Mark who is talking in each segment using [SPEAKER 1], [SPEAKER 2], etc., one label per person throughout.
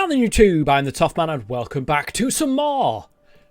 [SPEAKER 1] Now then YouTube, I'm the Toff Man and welcome back to some more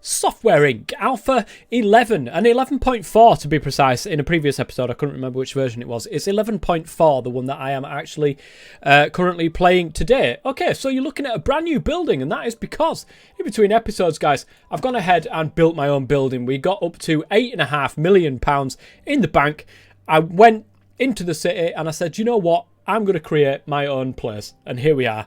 [SPEAKER 1] Software Inc. Alpha 11 and 11.4 to be precise. In a previous episode, I couldn't remember which version it was. It's 11.4, the one that I am actually currently playing today. Okay, so you're looking at a brand new building, and that is because in between episodes, guys, I've gone ahead and built my own building. We got up to £8.5 million in the bank. I went into the city and I said, you know what? I'm going to create my own place. And here we are.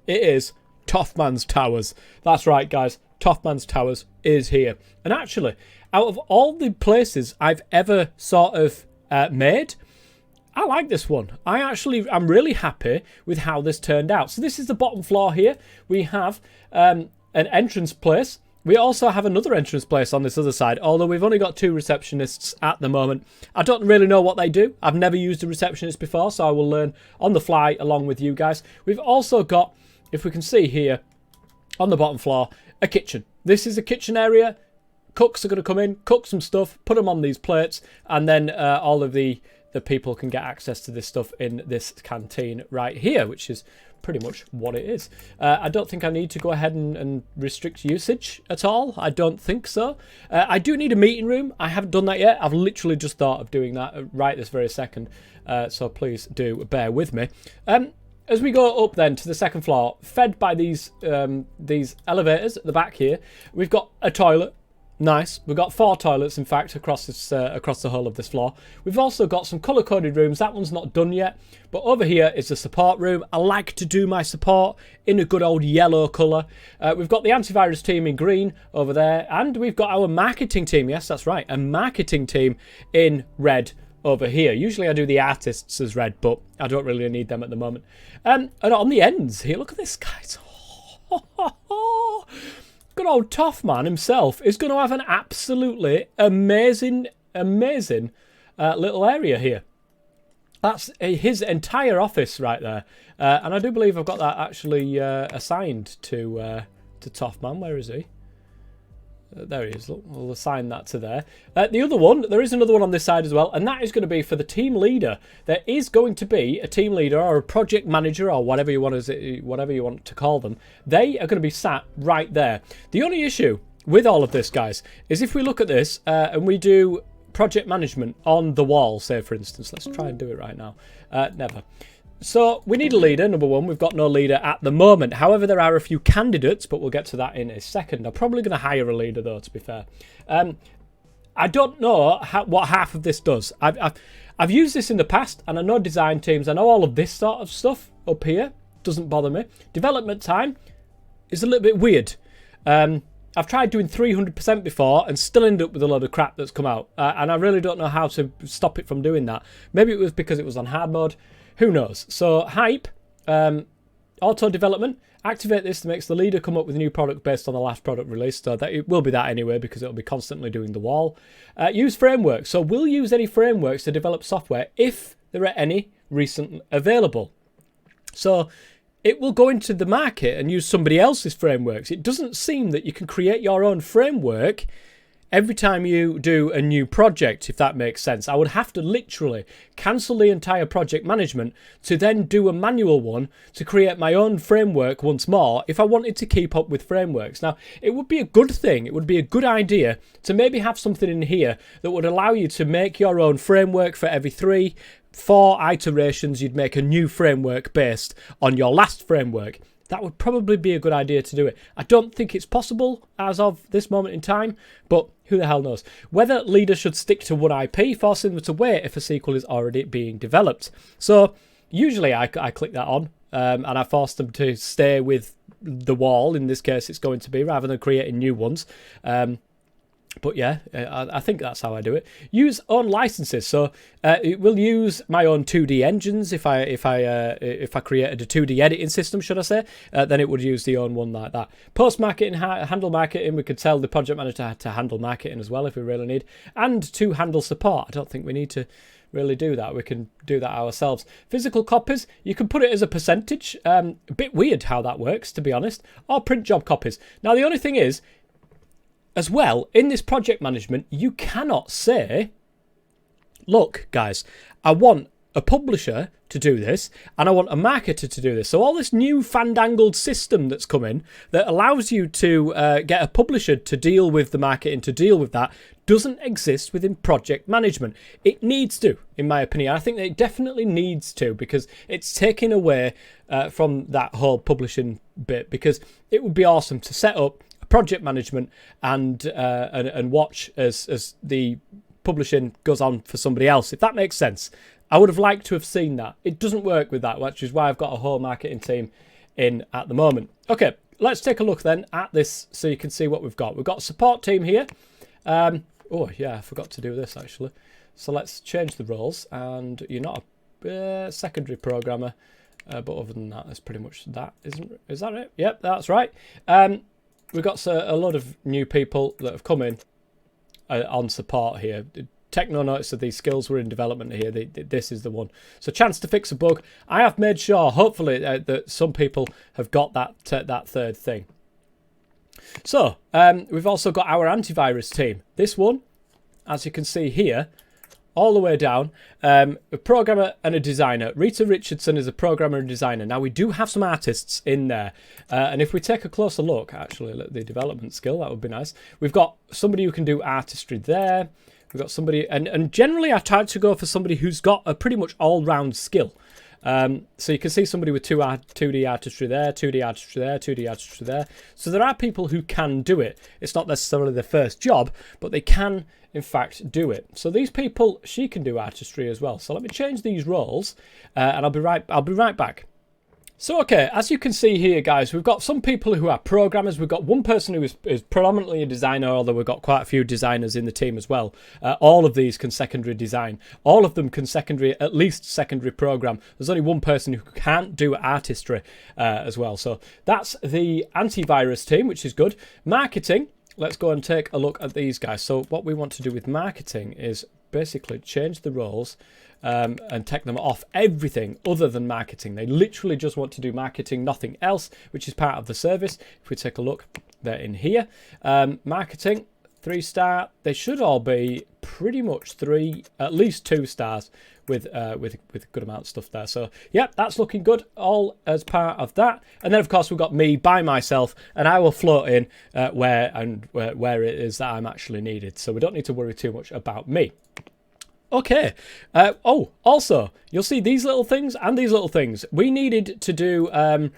[SPEAKER 1] It is Toffman's Towers. That's right, guys. Toffman's Towers is here. And actually, out of all the places I've ever sort of made, I like this one. I'm really happy with how this turned out. So this is the bottom floor here. We have an entrance place. We also have another entrance place on this other side, although we've only got 2 receptionists at the moment. I don't really know what they do. I've never used a receptionist before, so I will learn on the fly along with you guys. We've also got, if we can see here, on the bottom floor, a kitchen. This is a kitchen area. Cooks are going to come in, cook some stuff, put them on these plates, and then all of the people can get access to this stuff in this canteen right here, which is pretty much what it is. I don't think I need to go ahead and restrict usage at all. I don't think so. I do need a meeting room. I haven't done that yet. I've literally just thought of doing that right this very second. So please do bear with me. As we go up then to the second floor, fed by these elevators at the back here, we've got a toilet. Nice. We've got 4 toilets, in fact, across the whole of this floor. We've also got some colour-coded rooms. That one's not done yet. But over here is the support room. I like to do my support in a good old yellow colour. We've got the antivirus team in green over there. And we've got our marketing team. Yes, that's right. A marketing team in red over here. Usually I do the artists as red, but I don't really need them at the moment. And on the ends here, look at this, guys. Good old Toffman himself is going to have an absolutely amazing little area here. That's his entire office right there. And I do believe I've got that actually assigned to Toffman. Where is he? There he is. Look, we'll assign that to there. The other one, there is another one on this side as well, and that is going to be for the team leader. There is going to be a team leader or a project manager or whatever you want to call them. They are going to be sat right there. The only issue with all of this, guys, is if we look at this and we do project management on the wall, say for instance. Let's try and do it right now. Never. So we need a leader, number one. We've got no leader at the moment. However, there are a few candidates, but we'll get to that in a second. I'm probably going to hire a leader, though, to be fair. I don't know what half of this does. I've used this in the past, and I know design teams. I know all of this sort of stuff up here. Doesn't bother me. Development time is a little bit weird. I've tried doing 300% before and still end up with a load of crap that's come out. And I really don't know how to stop it from doing that. Maybe it was because it was on hard mode. Who knows? So hype, auto development, activate this that makes the leader come up with a new product based on the last product release. So that it will be that anyway because it'll be constantly doing the wall. Use frameworks. So we'll use any frameworks to develop software if there are any recent available. So it will go into the market and use somebody else's frameworks. It doesn't seem that you can create your own framework every time you do a new project, if that makes sense. I would have to literally cancel the entire project management to then do a manual one to create my own framework once more if I wanted to keep up with frameworks. Now, it would be a good thing. It would be a good idea to maybe have something in here that would allow you to make your own framework for every 3-4 iterations. You'd make a new framework based on your last framework. That would probably be a good idea to do it. I don't think it's possible as of this moment in time, but who the hell knows? Whether leaders should stick to one IP, forcing them to wait if a sequel is already being developed. So usually I click that on and I force them to stay with the wall. In this case, it's going to be rather than creating new ones. But yeah, I think that's how I do it. Use own licenses. So it will use my own 2D engines. If I created a 2D editing system, should I say, then it would use the own one like that. Post marketing, handle marketing. We could tell the project manager to handle marketing as well if we really need, and to handle support. I don't think we need to really do that. We can do that ourselves. Physical copies, you can put it as a percentage. A bit weird how that works, to be honest. Or print job copies. Now the only thing is, as well, in this project management, you cannot say, look, guys, I want a publisher to do this, and I want a marketer to do this. So all this new fandangled system that's coming that allows you to get a publisher to deal with the marketing, to deal with that, doesn't exist within project management. It needs to, in my opinion. I think that it definitely needs to, because it's taking away from that whole publishing bit, because it would be awesome to set up a project management and watch as the publishing goes on for somebody else, if that makes sense. I would have liked to have seen that. It doesn't work with that, which is why I've got a whole marketing team in at the moment. Okay, let's take a look then at this so you can see what we've got. We've got a support team here. Oh, yeah, I forgot to do this, actually. So let's change the roles. And you're not a secondary programmer. But other than that, that's pretty much that. Is that it? Yep, that's right. We've got a lot of new people that have come in on support here. Techno notice that these skills were in development here. This is the one. So chance to fix a bug. I have made sure, hopefully, that some people have got that third thing. So we've also got our antivirus team. This one, as you can see here, all the way down, a programmer and a designer. Rita Richardson is a programmer and designer. Now, we do have some artists in there. And if we take a closer look, actually, at the development skill, that would be nice. We've got somebody who can do artistry there. We've got somebody, and generally I tried to go for somebody who's got a pretty much all-round skill. So you can see somebody with 2D artistry there, 2D artistry there, 2D artistry there. So there are people who can do it. It's not necessarily their first job, but they can, in fact, do it. So these people, she can do artistry as well. So let me change these roles, and I'll be right back. So, okay, as you can see here, guys, we've got some people who are programmers. We've got one person who is predominantly a designer, although we've got quite a few designers in the team as well. All of these can secondary design. All of them can at least secondary program. There's only one person who can't do artistry as well. So that's the antivirus team, which is good. Marketing, let's go and take a look at these guys. So what we want to do with marketing is basically change the roles and take them off everything other than marketing. They literally just want to do marketing, nothing else, which is part of the service. If we take a look, they're in here. Marketing, 3-star. They should all be pretty much at least 2 stars with a good amount of stuff there. So yeah, that's looking good, all as part of that. And then of course we've got me by myself, and I will float in where it is that I'm actually needed. So we don't need to worry too much about me. Okay. Also, you'll see these little things and these little things. We needed to do a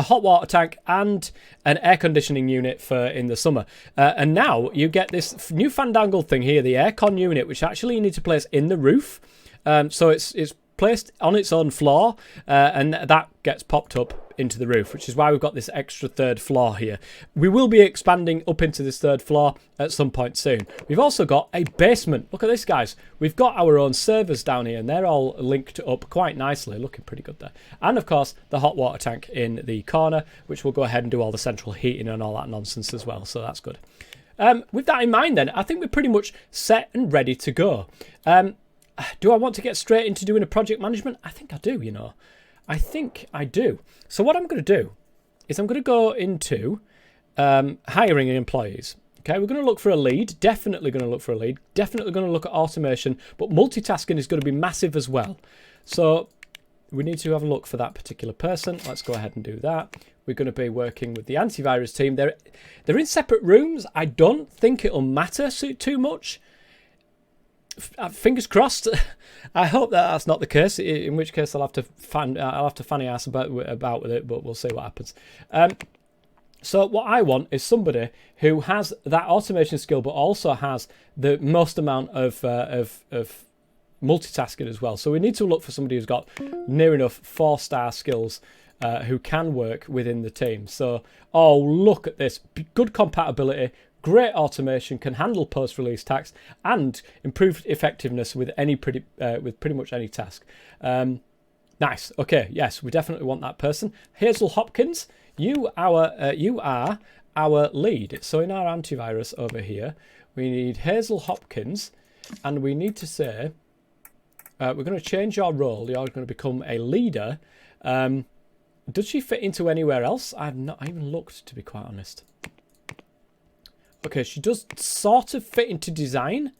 [SPEAKER 1] hot water tank and an air conditioning unit for in the summer. And now you get this new fandangled thing here, the aircon unit, which actually you need to place in the roof. So it's placed on its own floor, and that gets popped up into the roof, which is why we've got this extra third floor here. We will be expanding up into this third floor at some point soon. We've also got a basement. Look at this, guys. We've got our own servers down here, and they're all linked up quite nicely, looking pretty good there. And of course, the hot water tank in the corner, which will go ahead and do all the central heating and all that nonsense as well, so that's good. With that in mind then, I think we're pretty much set and ready to go. Do I want to get straight into doing a project management? I think I do, you know. I think I do. So what I'm going to do is I'm going to go into hiring employees. Okay, we're going to look for a lead. Definitely going to look for a lead. Definitely going to look at automation. But multitasking is going to be massive as well. So we need to have a look for that particular person. Let's go ahead and do that. We're going to be working with the antivirus team. They're in separate rooms. I don't think it'll matter too much. Fingers crossed. I hope that that's not the case. In which case, I'll have to fanny ass about with it, but we'll see what happens. So what I want is somebody who has that automation skill, but also has the most amount of multitasking as well. So we need to look for somebody who's got near enough 4-star skills. Who can work within the team. So, oh, look at this. Good compatibility, great automation, can handle post-release tasks, and improved effectiveness with pretty much any task. Nice. Okay, yes, we definitely want that person. Hazel Hopkins, you are our lead. So in our antivirus over here, we need Hazel Hopkins, and we need to say, we're going to change your role. You're going to become a leader. Does she fit into anywhere else? I've not even looked, to be quite honest. Okay, she does sort of fit into design.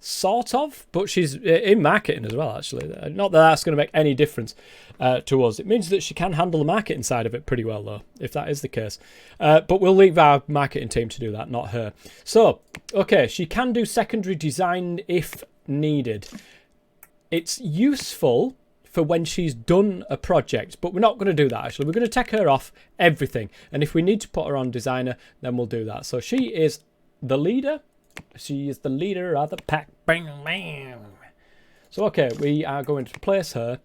[SPEAKER 1] sort of, but she's in marketing as well, actually. Not that that's going to make any difference to us. It means that she can handle the marketing side of it pretty well, though, if that is the case. But we'll leave our marketing team to do that, not her. So, okay, she can do secondary design if needed. It's useful for when she's done a project, but we're not going to do that, actually. We're going to take her off everything, and if we need to put her on designer, then we'll do that. So she is the leader. She is the leader of the pack. Bang, bang. So, okay, we are going to place her.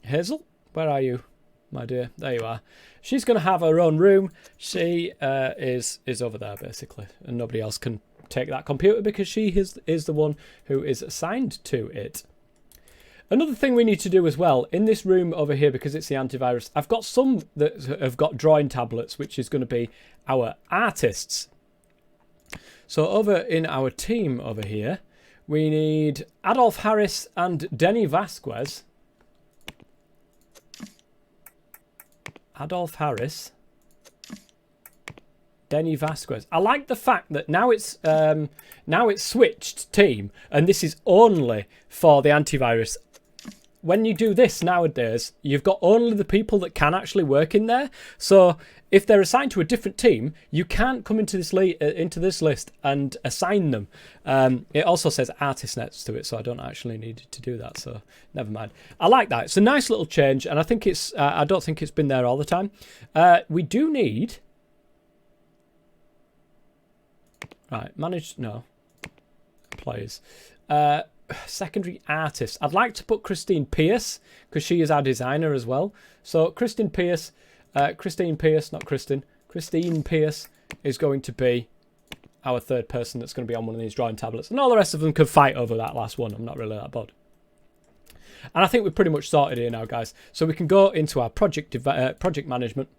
[SPEAKER 1] Hazel, where are you, my dear? There you are. She's going to have her own room. She is over there, basically, and nobody else can take that computer because she is the one who is assigned to it. Another thing we need to do as well, in this room over here, because it's the antivirus, I've got some that have got drawing tablets, which is going to be our artists. So over in our team over here, we need Adolf Harris and Denny Vasquez. Adolf Harris, Denny Vasquez. I like the fact that now it's switched team, and this is only for the antivirus. When you do this nowadays, you've got only the people that can actually work in there. So if they're assigned to a different team, you can't come into this list and assign them. It also says artist next to it, so I don't actually need to do that. So never mind. I like that. It's a nice little change, and I think it's. I don't think it's been there all the time. We do need. Right, employees. Secondary artist. I'd like to put Christine Pierce because she is our designer as well. So Christine Pierce is going to be our third person that's going to be on one of these drawing tablets, and all the rest of them could fight over that last one. I'm not really that bothered. And I think we're pretty much sorted here now, guys. So we can go into our project management.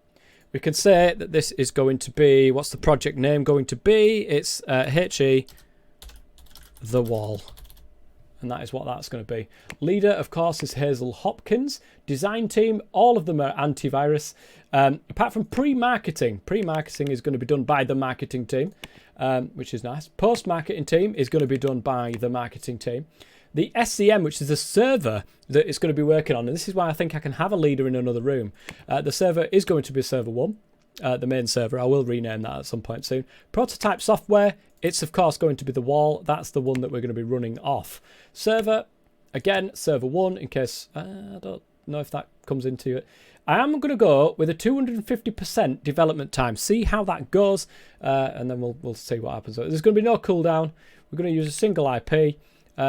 [SPEAKER 1] We can say that this is going to be, what's the project name going to be? It's HE The Wall. And that is what that's going to be. Leader, of course, is Hazel Hopkins. Design team, all of them are antivirus. Apart from pre-marketing. Pre-marketing is going to be done by the marketing team, which is nice. Post-marketing team is going to be done by the marketing team. The SCM, which is the server that it's going to be working on, and this is why I think I can have a leader in another room. The server is going to be server 1, the main server. I will rename that at some point soon. Prototype software, it's of course going to be The Wall. That's the one that we're going to be running off. Server, again, server 1, in case, I don't know if that comes into it. I am going to go with a 250% development time. See how that goes, and then we'll see what happens. There's going to be no cooldown. We're going to use a single IP.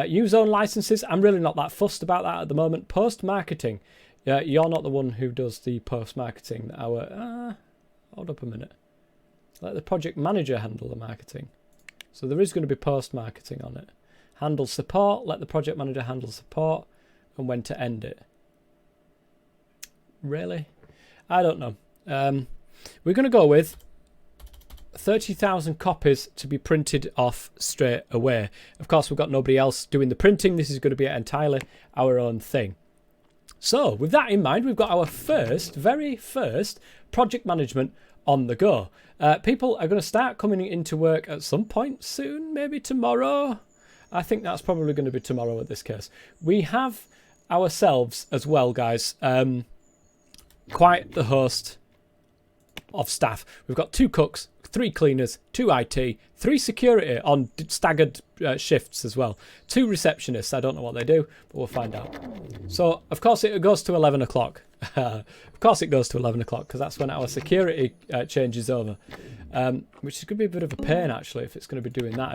[SPEAKER 1] Use own licenses. I'm really not that fussed about that at the moment. Post-marketing. You're not the one who does the post-marketing. Hold up a minute. Let the project manager handle the marketing. So there is going to be post-marketing on it. Handle support. Let the project manager handle support. And when to end it. Really? I don't know. We're going to go with 30,000 copies to be printed off straight away. Of course, we've got nobody else doing the printing. This is going to be entirely our own thing. So, with that in mind, we've got our very first project management on the go. People are going to start coming into work at some point soon, maybe tomorrow. I think that's probably going to be tomorrow at this case. We have ourselves as well, guys, quite the host of staff. We've got 2 cooks, 3 cleaners, 2 IT, 3 security on staggered shifts as well. 2 receptionists. I don't know what they do, but we'll find out. So, of course, it goes to 11 o'clock. Of course it goes to 11 o'clock because that's when our security changes over. Which is going to be a bit of a pain, actually, if it's going to be doing that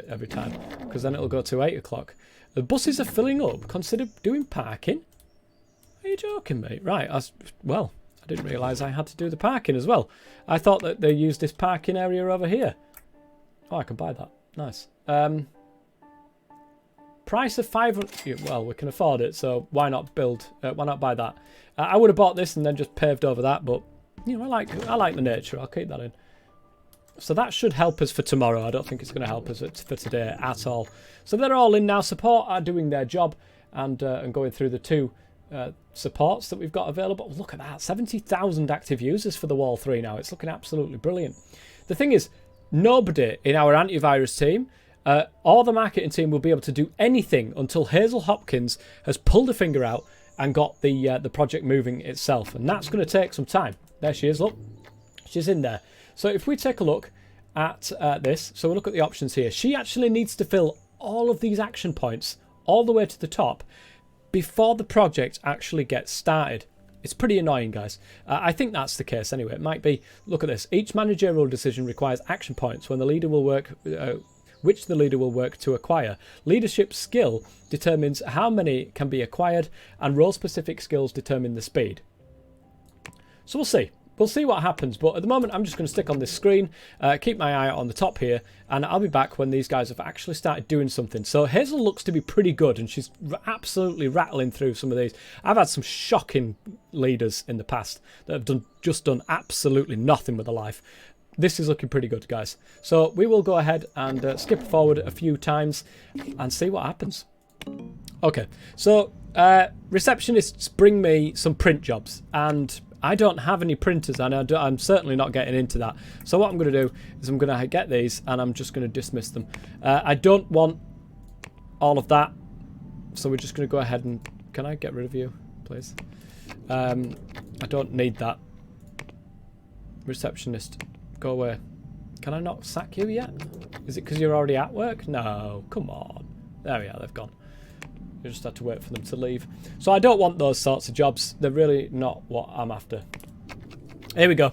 [SPEAKER 1] every time. Because then it'll go to 8 o'clock. The buses are filling up. Consider doing parking. Are you joking, mate? Right. I didn't realise I had to do the parking as well. I thought that they used this parking area over here. Oh, I can buy that. Nice. Price of 500. Well, we can afford it, so why not build? Why not buy that? I would have bought this and then just paved over that, but you know, I like the nature. I'll keep that in. So that should help us for tomorrow. I don't think it's going to help us for today at all. So they're all in now. Support are doing their job and going through the 2 supports that we've got available. Look at that, 70,000 active users for the Wall 3 now. It's looking absolutely brilliant. The thing is, nobody in our antivirus team or the marketing team will be able to do anything until Hazel Hopkins has pulled her finger out and got the project moving itself. And that's going to take some time. There she is, look. She's in there. So if we take a look at this, so we'll look at the options here. She actually needs to fill all of these action points all the way to the top before the project actually gets started. It's pretty annoying, guys. I think that's the case anyway. It might be, look at this. Each managerial decision requires action points when the leader will work, which the leader will work to acquire. Leadership skill determines how many can be acquired, and role-specific skills determine the speed. So we'll see. We'll see what happens, but at the moment I'm just going to stick on this screen, keep my eye on the top here, and I'll be back when these guys have actually started doing something. So Hazel looks to be pretty good, and she's absolutely rattling through some of these. I've had some shocking leaders in the past that have just done absolutely nothing with their life. This is looking pretty good, guys. So we will go ahead and skip forward a few times and see what happens. Okay, so receptionists bring me some print jobs, and I don't have any printers, and I'm certainly not getting into that. So what I'm going to do is I'm going to get these, and I'm just going to dismiss them. I don't want all of that, so we're just going to go ahead and... Can I get rid of you, please? I don't need that. Receptionist, go away. Can I not sack you yet? Is it because you're already at work? No, come on. There we are, they've gone. You just had to wait for them to leave. So I don't want those sorts of jobs. They're really not what I'm after. Here we go.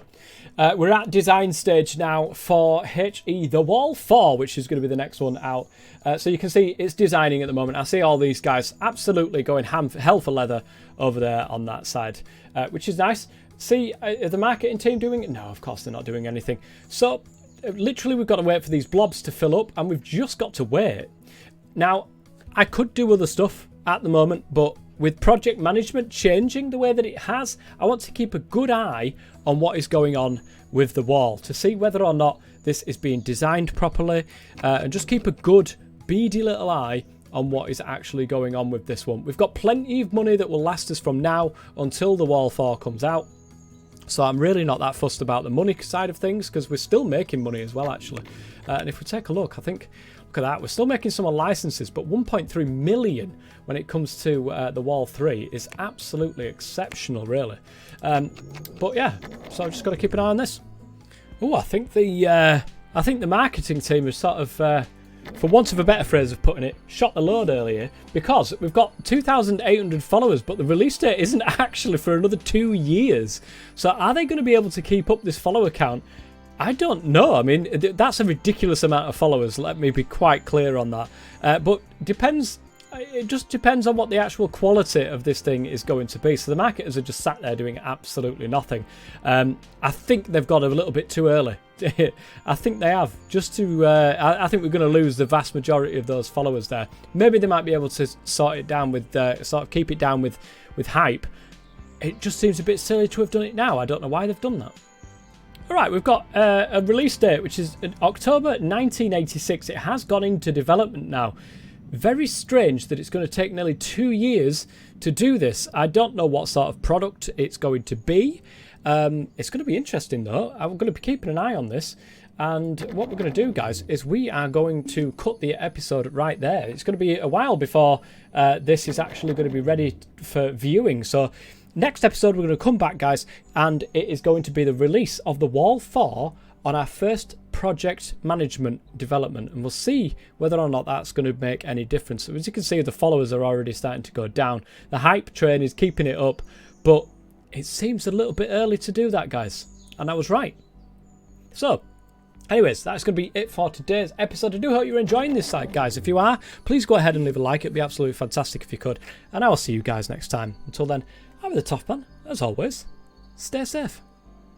[SPEAKER 1] We're at design stage now for HE The Wall 4, which is going to be the next one out. So you can see it's designing at the moment. I see all these guys absolutely going hell for leather over there on that side, which is nice. See, are the marketing team doing it? No, of course they're not doing anything. So literally we've got to wait for these blobs to fill up, and we've just got to wait. Now, I could do other stuff at the moment, but with project management changing the way that it has, I want to keep a good eye on what is going on with the wall to see whether or not this is being designed properly, and just keep a good beady little eye on what is actually going on with this one. We've got plenty of money that will last us from now until the Wall 4 comes out. So I'm really not that fussed about the money side of things, because we're still making money as well, actually. And if we take a look, I think... Look at that, we're still making some on licenses, but 1.3 million when it comes to the Wall 3 is absolutely exceptional, really. But yeah, so I've just got to keep an eye on this. Oh, I think the marketing team is sort of, for want of a better phrase of putting it, shot the load earlier, because we've got 2,800 followers, but the release date isn't actually for another 2 years. So are they going to be able to keep up this follower count? I don't know. I mean, that's a ridiculous amount of followers. Let me be quite clear on that. But depends. It just depends on what the actual quality of this thing is going to be. So the marketers are just sat there doing absolutely nothing. I think they've got a little bit too early. I think they have. Just to, I think we're going to lose the vast majority of those followers there. Maybe they might be able to sort it down with, sort of keep it down with hype. It just seems a bit silly to have done it now. I don't know why they've done that. Alright, we've got a release date, which is October 1986. It has gone into development now. Very strange that it's going to take nearly 2 years to do this. I don't know what sort of product it's going to be. It's going to be interesting, though. I'm going to be keeping an eye on this. And what we're going to do, guys, is we are going to cut the episode right there. It's going to be a while before this is actually going to be ready for viewing. So... next episode, we're going to come back, guys, and it is going to be the release of the Wall 4 on our first project management development, and we'll see whether or not that's going to make any difference. As you can see, the followers are already starting to go down. The hype train is keeping it up, but it seems a little bit early to do that, guys, and I was right. So, anyways, that's going to be it for today's episode. I do hope you're enjoying this site, guys. If you are, please go ahead and leave a like. It'd be absolutely fantastic if you could, and I will see you guys next time. Until then, I'm the Toff Man. As always, stay safe.